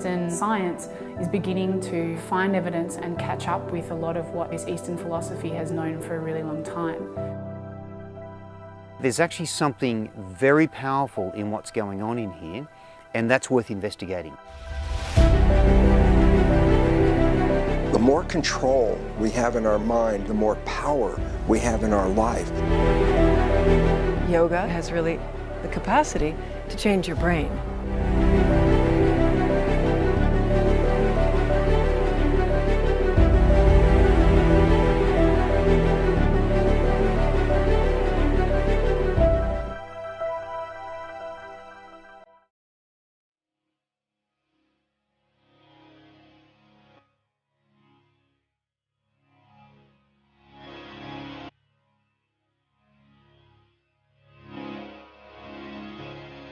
Western science is beginning to find evidence and catch up with a lot of what this Eastern philosophy has known for a really long time. There's actually something very powerful in what's going on in here, and that's worth investigating. The more control we have in our mind, the more power we have in our life. Yoga has really the capacity to change your brain.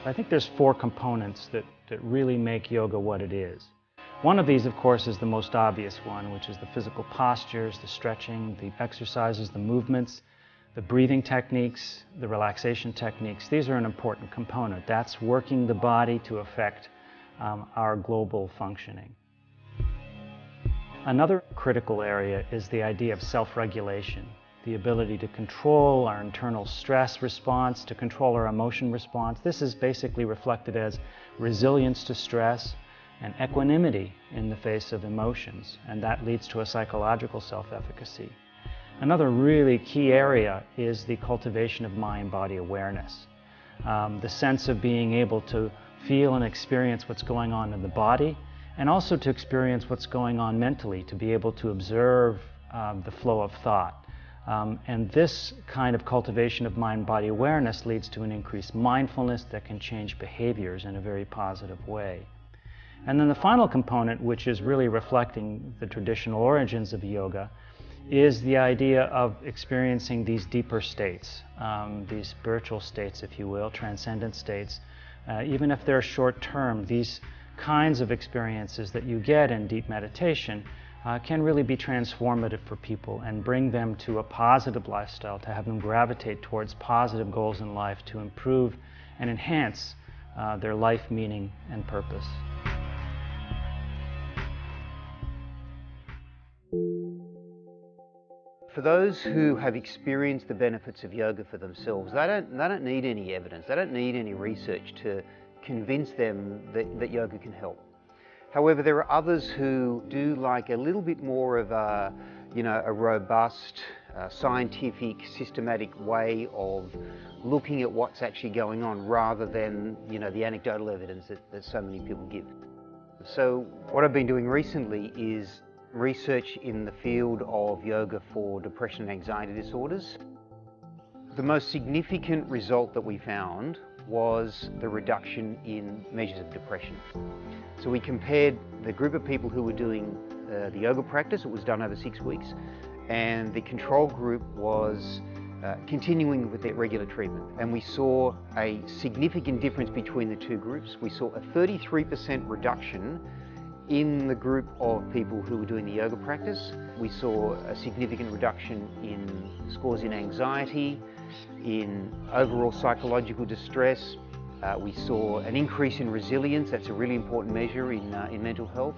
I think there's 4 components that really make yoga what it is. One of these, of course, is the most obvious one, which is the physical postures, the stretching, the exercises, the movements, the breathing techniques, the relaxation techniques. These are an important component. That's working the body to affect our global functioning. Another critical area is the idea of self-regulation, the ability to control our internal stress response, to control our emotion response. This is basically reflected as resilience to stress and equanimity in the face of emotions, and that leads to a psychological self-efficacy. Another really key area is the cultivation of mind-body awareness, the sense of being able to feel and experience what's going on in the body, and also to experience what's going on mentally, to be able to observe the flow of thought. And this kind of cultivation of mind-body awareness leads to an increased mindfulness that can change behaviors in a very positive way. And then the final component, which is really reflecting the traditional origins of yoga, is the idea of experiencing these deeper states, these spiritual states, if you will, transcendent states. Even if they're short-term, these kinds of experiences that you get in deep meditation can really be transformative for people and bring them to a positive lifestyle, to have them gravitate towards positive goals in life, to improve and enhance their life meaning and purpose. For those who have experienced the benefits of yoga for themselves, they don't need any evidence, they don't need any research to convince them that yoga can help. However, there are others who do like a little bit more of a robust, scientific, systematic way of looking at what's actually going on, rather than the anecdotal evidence that so many people give. So what I've been doing recently is research in the field of yoga for depression and anxiety disorders. The most significant result that we found was the reduction in measures of depression. So we compared the group of people who were doing the yoga practice. It was done over 6 weeks, and the control group was continuing with their regular treatment. And we saw a significant difference between the two groups. We saw a 33% reduction in the group of people who were doing the yoga practice. We saw a significant reduction in scores in anxiety, in overall psychological distress. We saw an increase in resilience. That's a really important measure in mental health.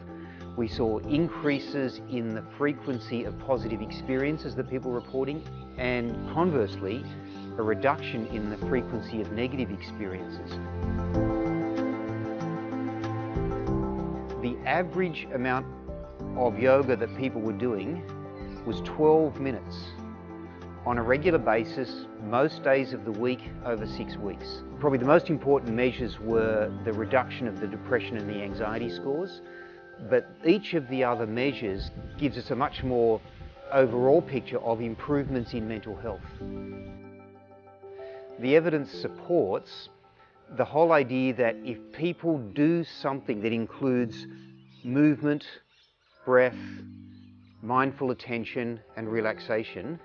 We saw increases in the frequency of positive experiences that people were reporting, and conversely, a reduction in the frequency of negative experiences. The average amount of yoga that people were doing was 12 minutes on a regular basis, most days of the week over 6 weeks. Probably the most important measures were the reduction of the depression and the anxiety scores, but each of the other measures gives us a much more overall picture of improvements in mental health. The evidence supports the whole idea that if people do something that includes movement, breath, mindful attention and relaxation,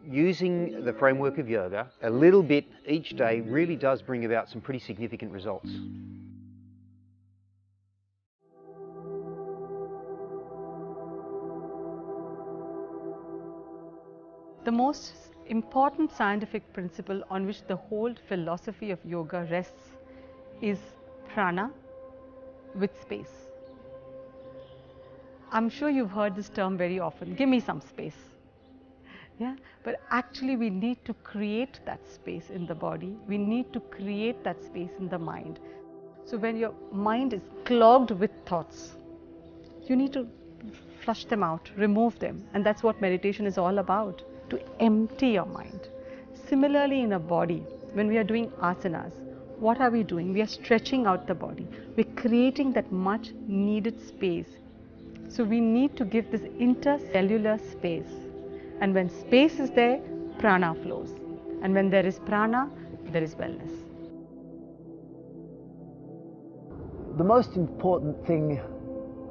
using the framework of yoga, a little bit each day really does bring about some pretty significant results. The most important scientific principle on which the whole philosophy of yoga rests is prana, with space. I'm sure you've heard this term very often, give me some space. Yeah? But actually we need to create that space in the body. We need to create that space in the mind. So when your mind is clogged with thoughts, you need to flush them out, remove them. And that's what meditation is all about, to empty your mind. Similarly in a body, when we are doing asanas, what are we doing? We are stretching out the body. We're creating that much needed space. So we need to give this intercellular space. And when space is there, prana flows. And when there is prana, there is wellness. The most important thing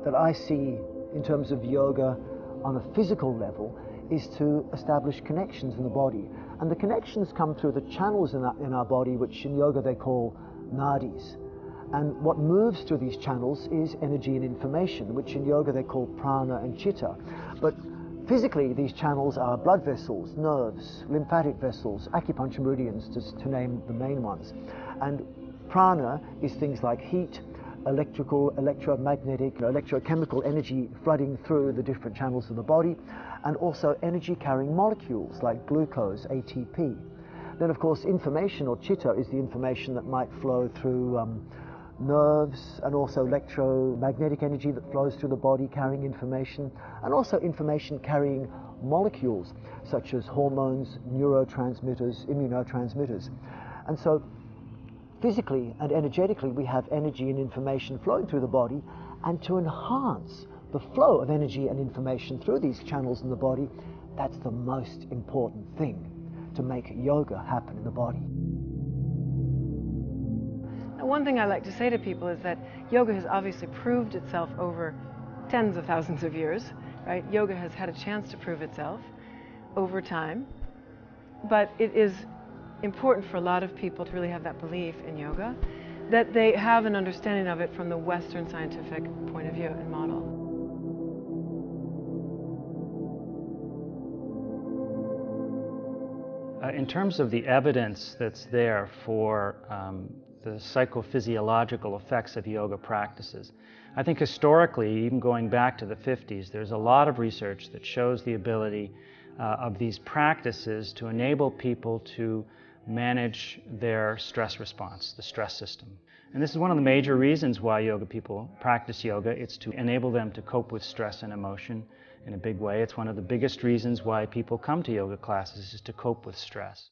that I see in terms of yoga on a physical level is to establish connections in the body. And the connections come through the channels in our body, which in yoga they call nadis. And what moves through these channels is energy and information, which in yoga they call prana and chitta. But physically, these channels are blood vessels, nerves, lymphatic vessels, acupuncture meridians, just to name the main ones. And prana is things like heat, electrical, electromagnetic, electrochemical energy flooding through the different channels of the body, and also energy-carrying molecules like glucose, ATP. Then, of course, information, or chitta, is the information that might flow through nerves, and also electromagnetic energy that flows through the body carrying information, and also information carrying molecules such as hormones, neurotransmitters, immunotransmitters. And so physically and energetically we have energy and information flowing through the body, and to enhance the flow of energy and information through these channels in the body, that's the most important thing to make yoga happen in the body. One thing I like to say to people is that yoga has obviously proved itself over tens of thousands of years, right? Yoga has had a chance to prove itself over time, but it is important for a lot of people to really have that belief in yoga, that they have an understanding of it from the Western scientific point of view and model. In terms of the evidence that's there for the psychophysiological effects of yoga practices, I think historically, even going back to the 50s, there's a lot of research that shows the ability of these practices to enable people to manage their stress response, the stress system. And this is one of the major reasons why yoga people practice yoga. It's to enable them to cope with stress and emotion in a big way. It's one of the biggest reasons why people come to yoga classes, is to cope with stress.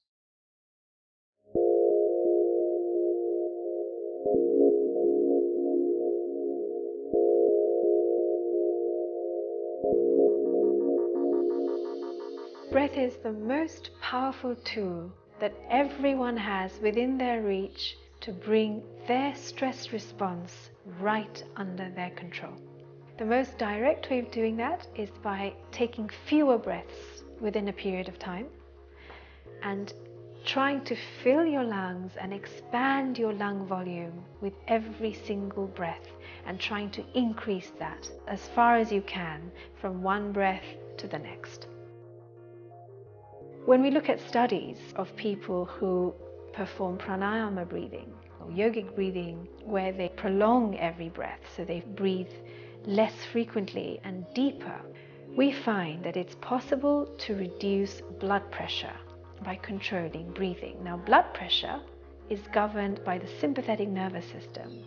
Breath is the most powerful tool that everyone has within their reach to bring their stress response right under their control. The most direct way of doing that is by taking fewer breaths within a period of time and trying to fill your lungs and expand your lung volume with every single breath, and trying to increase that as far as you can from one breath to the next. When we look at studies of people who perform pranayama breathing or yogic breathing, where they prolong every breath, so they breathe less frequently and deeper, we find that it's possible to reduce blood pressure by controlling breathing. Now, blood pressure is governed by the sympathetic nervous system,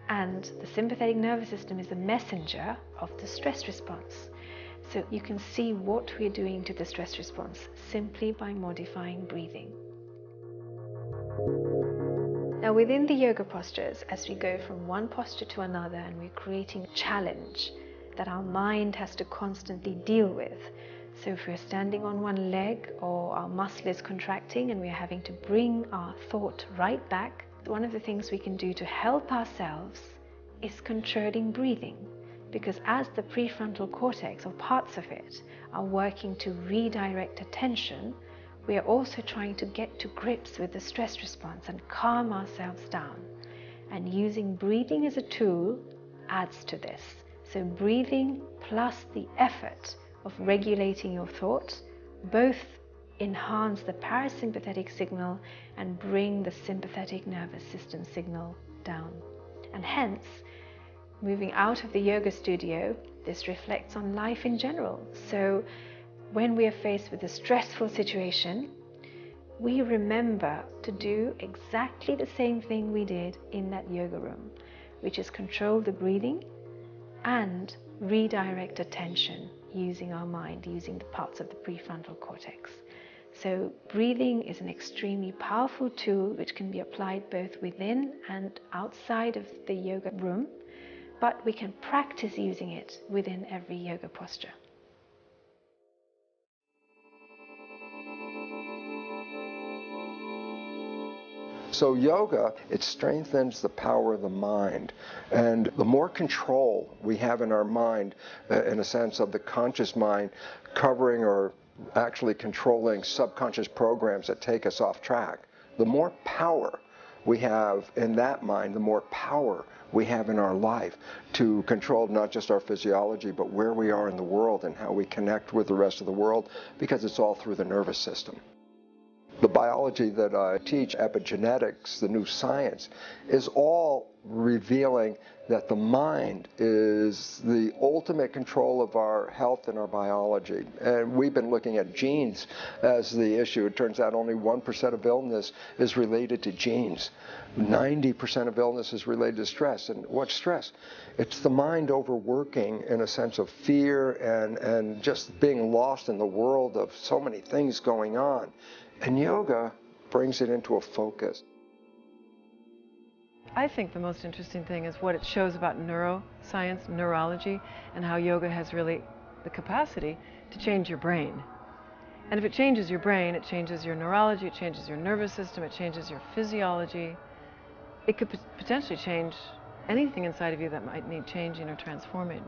and the sympathetic nervous system is a messenger of the stress response. So you can see what we're doing to the stress response simply by modifying breathing. Now, within the yoga postures, as we go from one posture to another and we're creating a challenge that our mind has to constantly deal with. So if we're standing on one leg or our muscle is contracting and we're having to bring our thought right back, one of the things we can do to help ourselves is controlling breathing. Because as the prefrontal cortex, or parts of it, are working to redirect attention, we are also trying to get to grips with the stress response and calm ourselves down. And using breathing as a tool adds to this. So breathing plus the effort of regulating your thoughts both enhance the parasympathetic signal and bring the sympathetic nervous system signal down. And hence, Moving out of the yoga studio, this reflects on life in general. So when we are faced with a stressful situation, we remember to do exactly the same thing we did in that yoga room, which is control the breathing and redirect attention using our mind, using the parts of the prefrontal cortex. So breathing is an extremely powerful tool which can be applied both within and outside of the yoga room, but we can practice using it within every yoga posture. So yoga, it strengthens the power of the mind. And the more control we have in our mind, in a sense of the conscious mind, covering or actually controlling subconscious programs that take us off track, the more power we have in that mind, the more power we have in our life to control not just our physiology, but where we are in the world and how we connect with the rest of the world, because it's all through the nervous system. The biology that I teach, epigenetics, the new science, is all revealing that the mind is the ultimate control of our health and our biology. And we've been looking at genes as the issue. It turns out only 1% of illness is related to genes. 90% of illness is related to stress. And what's stress? It's the mind overworking in a sense of fear and just being lost in the world of so many things going on. And yoga brings it into a focus. I think the most interesting thing is what it shows about neuroscience, neurology, and how yoga has really the capacity to change your brain. And if it changes your brain, it changes your neurology, it changes your nervous system, it changes your physiology. It could potentially change anything inside of you that might need changing or transforming.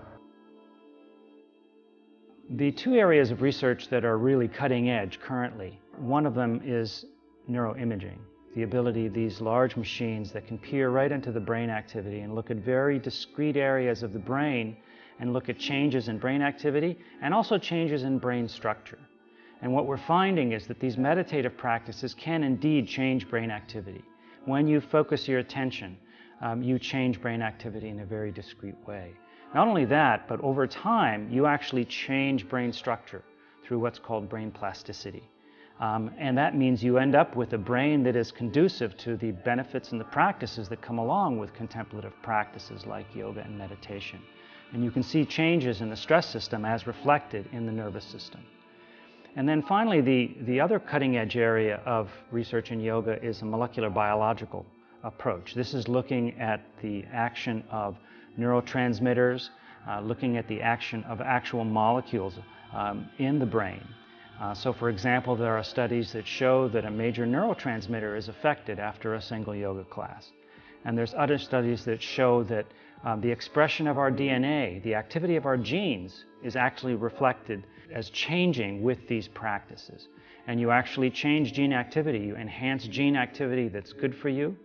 The two areas of research that are really cutting edge currently, one of them is neuroimaging, the ability of these large machines that can peer right into the brain activity and look at very discrete areas of the brain and look at changes in brain activity and also changes in brain structure. And what we're finding is that these meditative practices can indeed change brain activity. When you focus your attention, you change brain activity in a very discrete way. Not only that, but over time, you actually change brain structure through what's called brain plasticity. And that means you end up with a brain that is conducive to the benefits and the practices that come along with contemplative practices like yoga and meditation. And you can see changes in the stress system as reflected in the nervous system. And then finally, the other cutting edge area of research in yoga is a molecular biological approach. This is looking at the action of neurotransmitters, looking at the action of actual molecules in the brain. So for example, there are studies that show that a major neurotransmitter is affected after a single yoga class. And there's other studies that show that the expression of our DNA, the activity of our genes, is actually reflected as changing with these practices. And you actually change gene activity, you enhance gene activity that's good for you,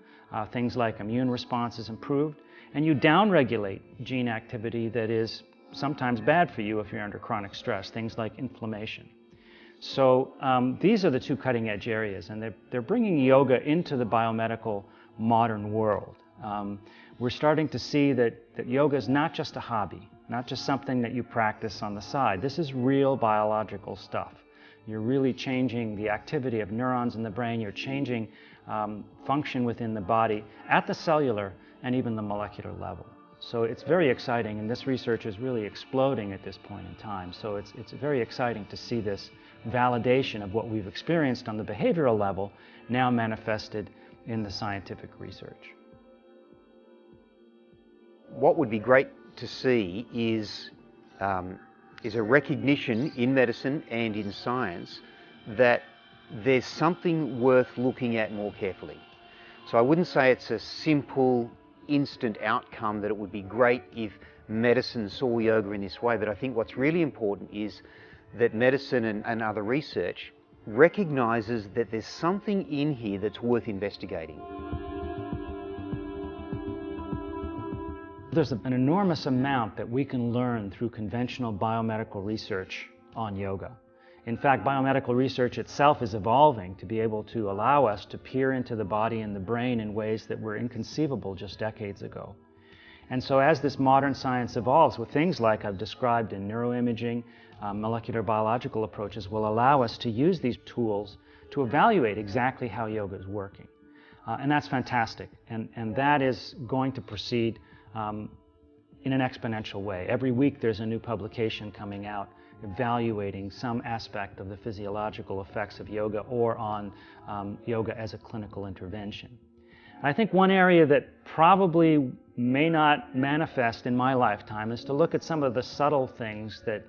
things like immune response is improved, and you downregulate gene activity that is sometimes bad for you if you're under chronic stress, things like inflammation. So these are the two cutting edge areas, and they're bringing yoga into the biomedical modern world. We're starting to see that yoga is not just a hobby, not just something that you practice on the side. This is real biological stuff. You're really changing the activity of neurons in the brain. You're changing function within the body at the cellular and even the molecular level. So it's very exciting, and this research is really exploding at this point in time. So it's very exciting to see this validation of what we've experienced on the behavioral level now manifested in the scientific research. What would be great to see is a recognition in medicine and in science that there's something worth looking at more carefully. So I wouldn't say it's a simple, instant outcome that it would be great if medicine saw yoga in this way, but I think what's really important is that medicine and other research recognizes that there's something in here that's worth investigating. There's an enormous amount that we can learn through conventional biomedical research on yoga. In fact, biomedical research itself is evolving to be able to allow us to peer into the body and the brain in ways that were inconceivable just decades ago. And so as this modern science evolves with things like I've described in neuroimaging, molecular biological approaches will allow us to use these tools to evaluate exactly how yoga is working. And that's fantastic. And that is going to proceed in an exponential way. Every week there's a new publication coming out evaluating some aspect of the physiological effects of yoga or on yoga as a clinical intervention. I think one area that probably may not manifest in my lifetime is to look at some of the subtle things that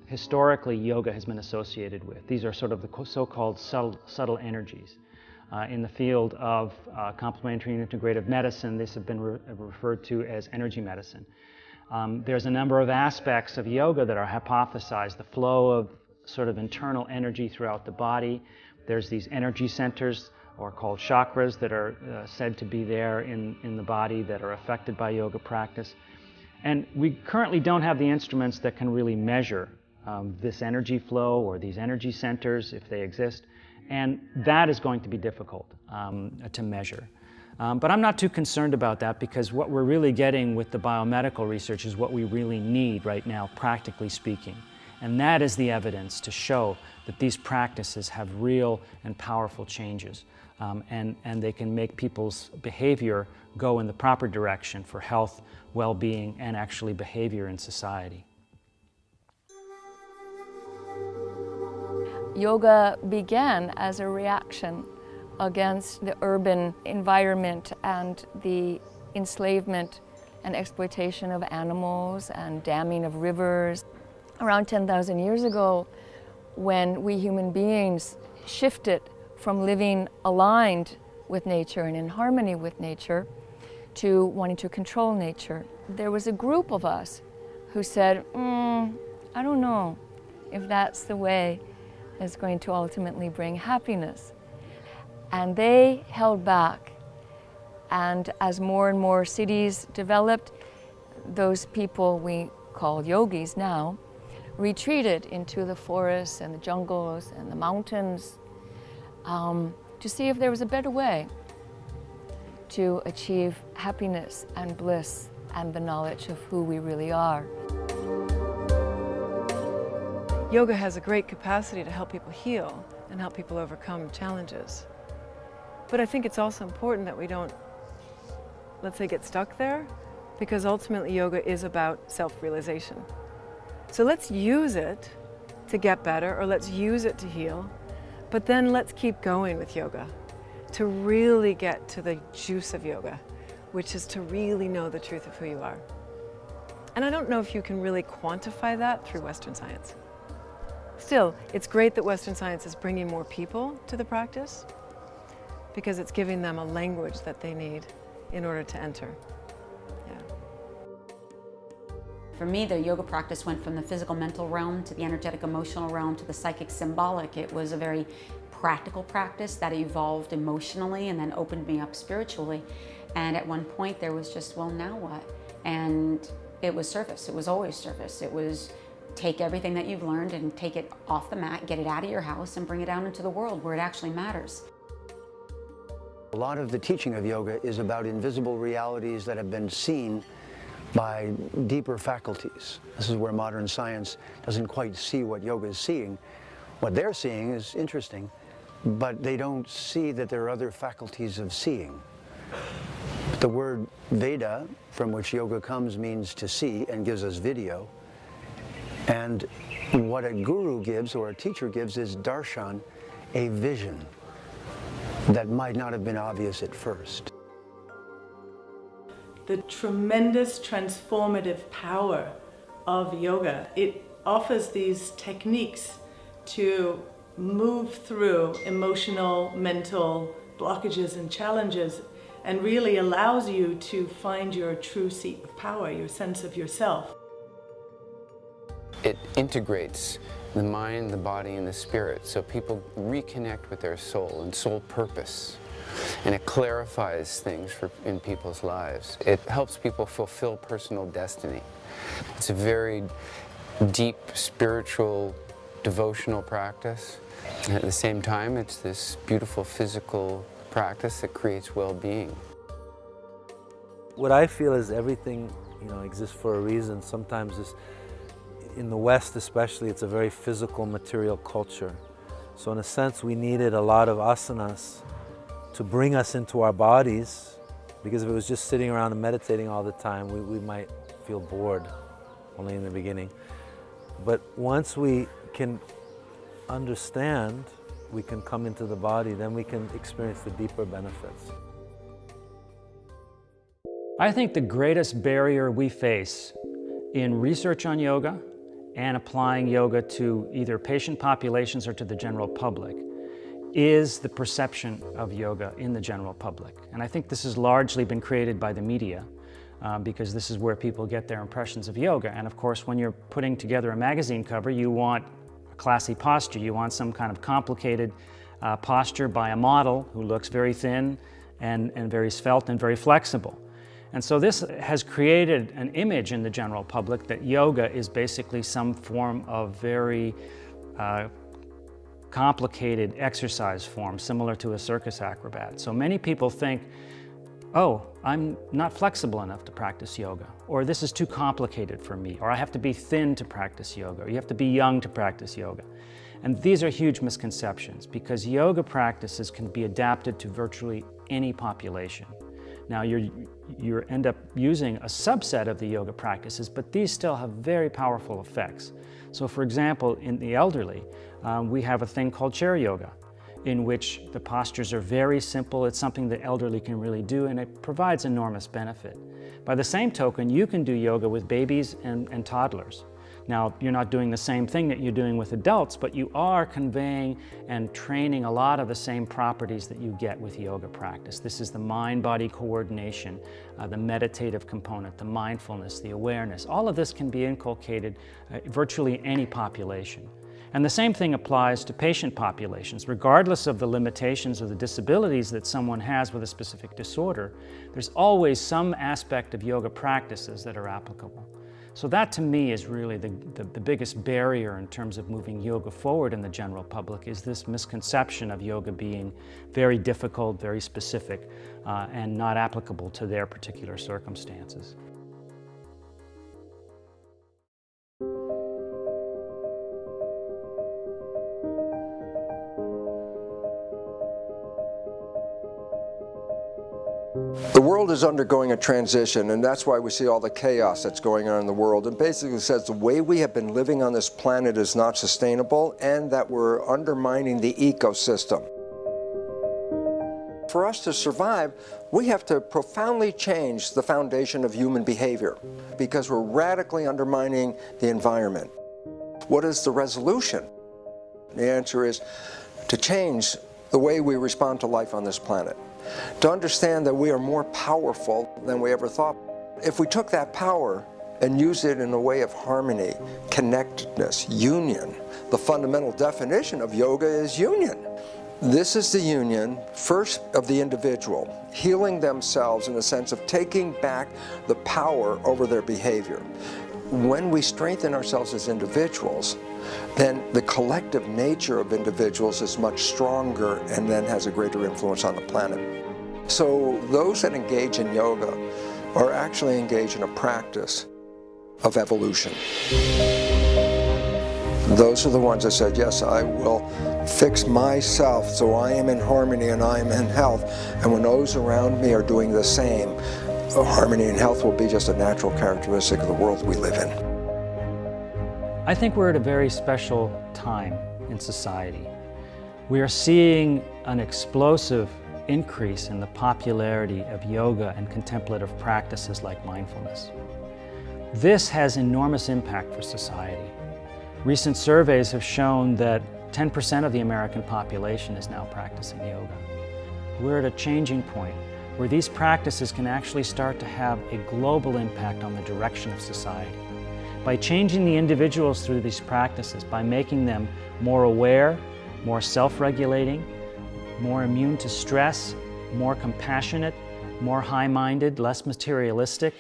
historically yoga has been associated with. These are sort of the so-called subtle energies. In the field of complementary and integrative medicine, these have been referred to as energy medicine. There's a number of aspects of yoga that are hypothesized, the flow of sort of internal energy throughout the body. There's these energy centers, or called chakras, that are said to be there in the body that are affected by yoga practice. And we currently don't have the instruments that can really measure this energy flow or these energy centers, if they exist. And that is going to be difficult to measure. But I'm not too concerned about that, because what we're really getting with the biomedical research is what we really need right now, practically speaking. And that is the evidence to show that these practices have real and powerful changes. And they can make people's behavior go in the proper direction for health, well-being, and actually behavior in society. Yoga began as a reaction against the urban environment and the enslavement and exploitation of animals and damming of rivers. Around 10,000 years ago, when we human beings shifted from living aligned with nature and in harmony with nature to wanting to control nature, there was a group of us who said, I don't know if that's the way that's going to ultimately bring happiness. And they held back. And as more and more cities developed, those people we call yogis now retreated into the forests and the jungles and the mountains to see if there was a better way to achieve happiness and bliss and the knowledge of who we really are. Yoga has a great capacity to help people heal and help people overcome challenges. But I think it's also important that we don't, let's say, get stuck there, because ultimately yoga is about self-realization. So let's use it to get better, or let's use it to heal, but then let's keep going with yoga to really get to the juice of yoga, which is to really know the truth of who you are. And I don't know if you can really quantify that through Western science. Still, it's great that Western science is bringing more people to the practice, because it's giving them a language that they need in order to enter. Yeah. For me, the yoga practice went from the physical mental realm to the energetic emotional realm to the psychic symbolic. It was a very practical practice that evolved emotionally and then opened me up spiritually. And at one point there was just, well, now what? And it was service. It was always service. It was take everything that you've learned and take it off the mat, get it out of your house and bring it out into the world where it actually matters. A lot of the teaching of yoga is about invisible realities that have been seen by deeper faculties. This is where modern science doesn't quite see what yoga is seeing. What they're seeing is interesting, but they don't see that there are other faculties of seeing. The word Veda, from which yoga comes, means to see and gives us video. And what a guru gives, or a teacher gives, is darshan, a vision that might not have been obvious at first. The tremendous transformative power of yoga. It offers these techniques to move through emotional, mental blockages and challenges, and really allows you to find your true seat of power, your sense of yourself. It integrates the mind, the body, and the spirit, so people reconnect with their soul and soul purpose. And it clarifies things in people's lives. It helps people fulfill personal destiny. It's a very deep, spiritual, devotional practice. And at the same time, it's this beautiful physical practice that creates well-being. What I feel is everything, exists for a reason. Sometimes in the West especially, it's a very physical, material culture. So in a sense, we needed a lot of asanas to bring us into our bodies, because if it was just sitting around and meditating all the time, we might feel bored, only in the beginning. But once we can understand, we can come into the body, then we can experience the deeper benefits. I think the greatest barrier we face in research on yoga and applying yoga to either patient populations or to the general public is the perception of yoga in the general public. And I think this has largely been created by the media because this is where people get their impressions of yoga. And of course, when you're putting together a magazine cover, you want a classy posture. You want some kind of complicated posture by a model who looks very thin and very svelte and very flexible. And so this has created an image in the general public that yoga is basically some form of very complicated exercise form, similar to a circus acrobat. So many people think, oh, I'm not flexible enough to practice yoga, or this is too complicated for me, or I have to be thin to practice yoga, or you have to be young to practice yoga. And these are huge misconceptions, because yoga practices can be adapted to virtually any population. Now, you end up using a subset of the yoga practices, but these still have very powerful effects. So for example, in the elderly, we have a thing called chair yoga, in which the postures are very simple. It's something the elderly can really do, and it provides enormous benefit. By the same token, you can do yoga with babies and toddlers. Now, you're not doing the same thing that you're doing with adults, but you are conveying and training a lot of the same properties that you get with yoga practice. This is the mind-body coordination, the meditative component, the mindfulness, the awareness. All of this can be inculcated virtually any population. And the same thing applies to patient populations. Regardless of the limitations or the disabilities that someone has with a specific disorder, there's always some aspect of yoga practices that are applicable. So that, to me, is really the biggest barrier in terms of moving yoga forward in the general public, is this misconception of yoga being very difficult, very specific, and not applicable to their particular circumstances. The world is undergoing a transition, and that's why we see all the chaos that's going on in the world. It basically says the way we have been living on this planet is not sustainable, and that we're undermining the ecosystem. For us to survive, we have to profoundly change the foundation of human behavior, because we're radically undermining the environment. What is the resolution? The answer is to change the way we respond to life on this planet. To understand that we are more powerful than we ever thought. If we took that power and used it in a way of harmony, connectedness, union, the fundamental definition of yoga is union. This is the union, first, of the individual, healing themselves in the sense of taking back the power over their behavior. When we strengthen ourselves as individuals, then the collective nature of individuals is much stronger and then has a greater influence on the planet. So those that engage in yoga are actually engaged in a practice of evolution. Those are the ones that said, yes, I will fix myself so I am in harmony and I am in health. And when those around me are doing the same, harmony and health will be just a natural characteristic of the world we live in. I think we're at a very special time in society. We are seeing an explosive increase in the popularity of yoga and contemplative practices like mindfulness. This has enormous impact for society. Recent surveys have shown that 10% of the American population is now practicing yoga. We're at a changing point where these practices can actually start to have a global impact on the direction of society. By changing the individuals through these practices, by making them more aware, more self-regulating, more immune to stress, more compassionate, more high-minded, less materialistic,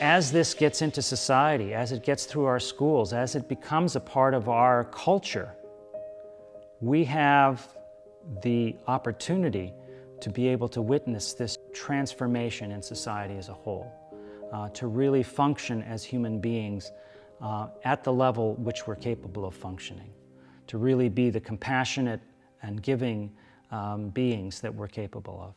as this gets into society, as it gets through our schools, as it becomes a part of our culture, we have the opportunity to be able to witness this transformation in society as a whole, to really function as human beings at the level which we're capable of functioning, to really be the compassionate and giving beings that we're capable of.